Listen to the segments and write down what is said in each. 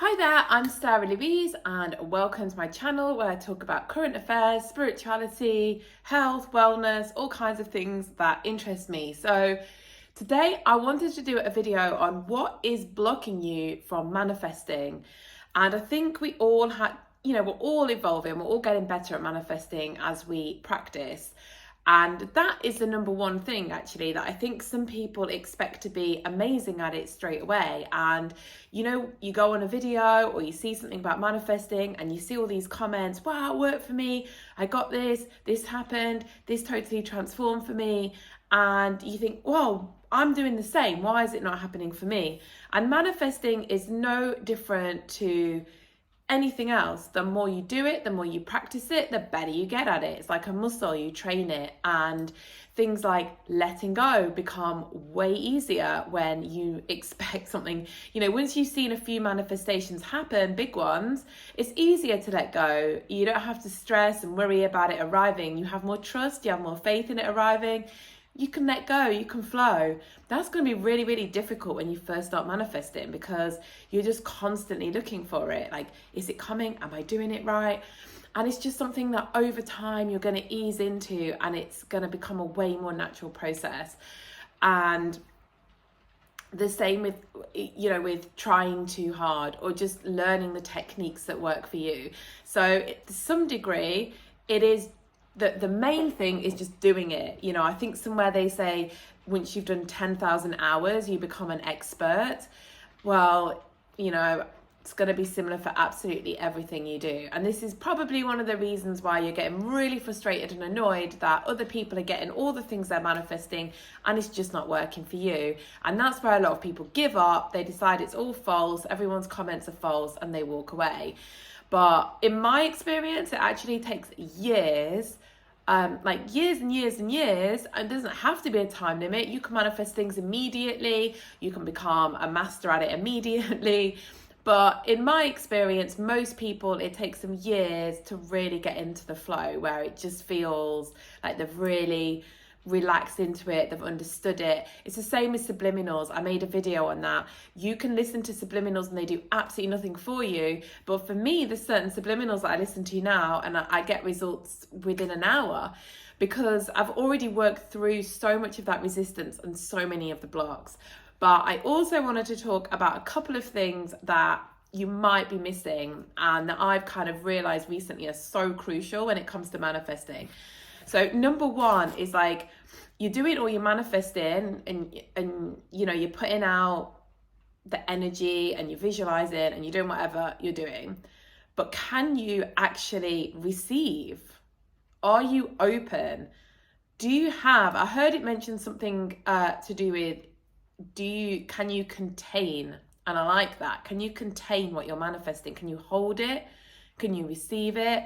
Hi there, I'm Sarah Louise and welcome to my channel where I talk about current affairs, spirituality, health, wellness, all kinds of things that interest me. So today I wanted to do a video on what is blocking you from manifesting. And I think we all we're all evolving, we're all getting better at manifesting as we practice. And that is the number one thing, actually, that I think some people expect to be amazing at it straight away. And, you go on a video or you see something about manifesting and you see all these comments, wow, it worked for me. I got this happened, this totally transformed for me. And you think, well, I'm doing the same. Why is it not happening for me? And manifesting is no different to anything else. The more you do it, the more you practice it, the better you get at it. It's like a muscle, you train it. And things like letting go become way easier when you expect something. Once you've seen a few manifestations happen, big ones, it's easier to let go. You don't have to stress and worry about it arriving. You have more trust, you have more faith in it arriving. You can let go, you can flow. That's going to be really, really difficult when you first start manifesting because you're just constantly looking for it. Like, is it coming? Am I doing it right? And it's just something that over time you're going to ease into and it's going to become a way more natural process. And the same with trying too hard or just learning the techniques that work for you. So to some degree, it is the main thing is just doing it. I think somewhere they say once you've done 10,000 hours, you become an expert. Well, it's going to be similar for absolutely everything you do. And this is probably one of the reasons why you're getting really frustrated and annoyed that other people are getting all the things they're manifesting and it's just not working for you. And that's where a lot of people give up. They decide it's all false, everyone's comments are false, and they walk away. But in my experience, it actually takes years, years and years and years, and it doesn't have to be a time limit. You can manifest things immediately. You can become a master at it immediately. But in my experience, most people, it takes them years to really get into the flow where it just feels like they've really relaxed into it, they've understood it. It's the same with subliminals. I made a video on that. You can listen to subliminals and they do absolutely nothing for you, but for me there's certain subliminals that I listen to now and I get results within an hour because I've already worked through so much of that resistance and so many of the blocks. But I also wanted to talk about a couple of things that you might be missing and that I've kind of realized recently are so crucial when it comes to manifesting. So number one is like you're doing all your manifesting and you're putting out the energy and you're visualizing and you're doing whatever you're doing. But can you actually receive? Are you open? I heard it mention something to do with can you contain? And I like that. Can you contain what you're manifesting? Can you hold it? Can you receive it?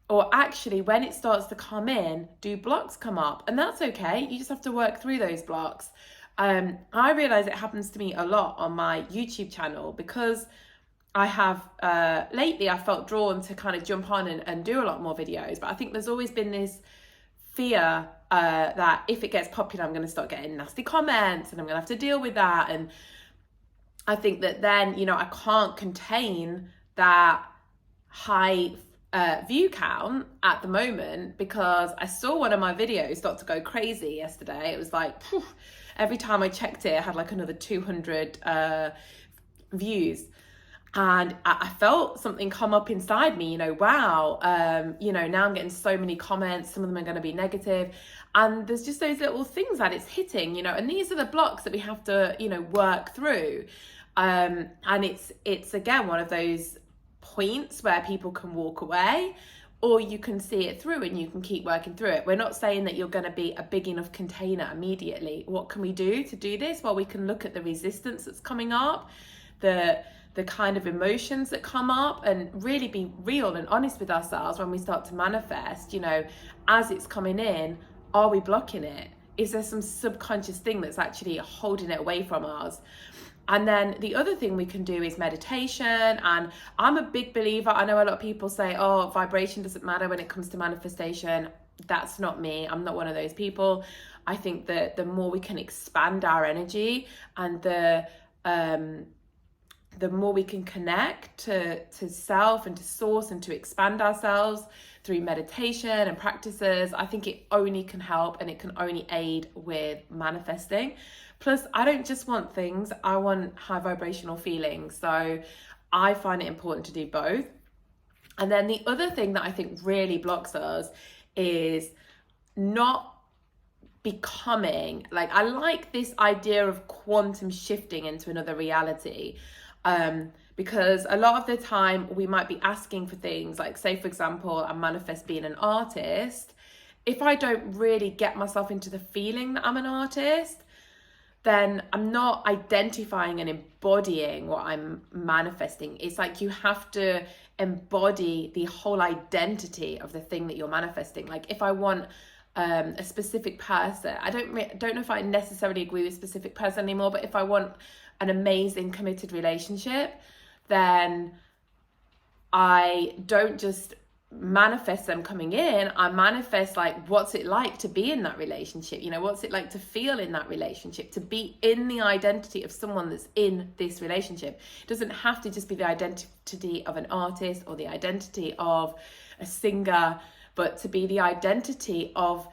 Or actually, when it starts to come in, do blocks come up? And that's okay. You just have to work through those blocks. I realize it happens to me a lot on my YouTube channel because I have lately I felt drawn to kind of jump on and do a lot more videos. But I think there's always been this fear that if it gets popular, I'm going to start getting nasty comments and I'm going to have to deal with that. And I think that then, I can't contain that high view count at the moment because I saw one of my videos start to go crazy yesterday. It was like, every time I checked it, I had like another 200 views. And I felt something come up inside me, wow, now I'm getting so many comments, some of them are going to be negative. And there's just those little things that it's hitting, and these are the blocks that we have to, work through. And it's again, one of those points where people can walk away or you can see it through and you can keep working through it. We're not saying that you're going to be a big enough container immediately. What can we do to do this? Well, we can look at the resistance that's coming up, the kind of emotions that come up, and really be real and honest with ourselves when we start to manifest, as it's coming in. Are we blocking it? Is there some subconscious thing that's actually holding it away from us? And then the other thing we can do is meditation. And I'm a big believer. I know a lot of people say, oh, vibration doesn't matter when it comes to manifestation. That's not me. I'm not one of those people. I think that the more we can expand our energy and the the more we can connect to self and to source and to expand ourselves through meditation and practices, I think it only can help and it can only aid with manifesting. Plus, I don't just want things, I want high vibrational feelings. So I find it important to do both. And then the other thing that I think really blocks us is not becoming, like, I like this idea of quantum shifting into another reality, because a lot of the time we might be asking for things like, say for example, I manifest being an artist. If I don't really get myself into the feeling that I'm an artist, then I'm not identifying and embodying what I'm manifesting. It's like you have to embody the whole identity of the thing that you're manifesting. Like if I want a specific person, I don't know if I necessarily agree with specific person anymore, but if I want an amazing committed relationship, then I don't just manifest them coming in, I manifest like what's it like to be in that relationship, you know, what's it like to feel in that relationship, to be in the identity of someone that's in this relationship. It doesn't have to just be the identity of an artist or the identity of a singer, but to be the identity of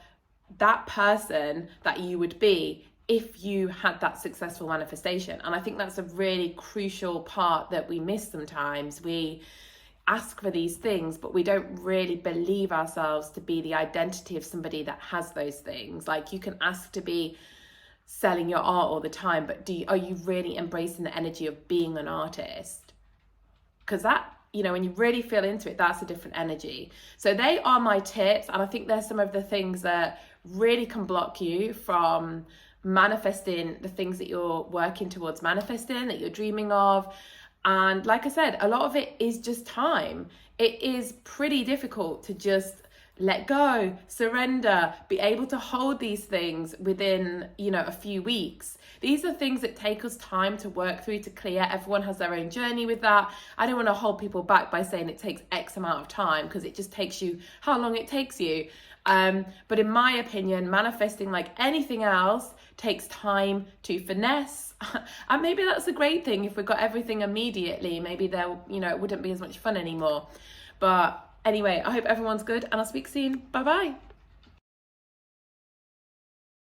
that person that you would be if you had that successful manifestation. And I think that's a really crucial part that we miss sometimes. We ask for these things, but we don't really believe ourselves to be the identity of somebody that has those things. Like you can ask to be selling your art all the time, but are you really embracing the energy of being an artist? Because that, you know, when you really feel into it, that's a different energy. So they are my tips, and I think there's some of the things that really can block you from manifesting the things that you're working towards manifesting, that you're dreaming of. And like I said, a lot of it is just time. It is pretty difficult to just let go, surrender, be able to hold these things within, you know, a few weeks. These are things that take us time to work through, to clear. Everyone has their own journey with that. I don't want to hold people back by saying it takes X amount of time, because it just takes you how long it takes you. But in my opinion, manifesting, like anything else, takes time to finesse. And maybe that's a great thing. If we got everything immediately, maybe there, you know, it wouldn't be as much fun anymore. But anyway, I hope everyone's good, and I'll speak soon. Bye bye.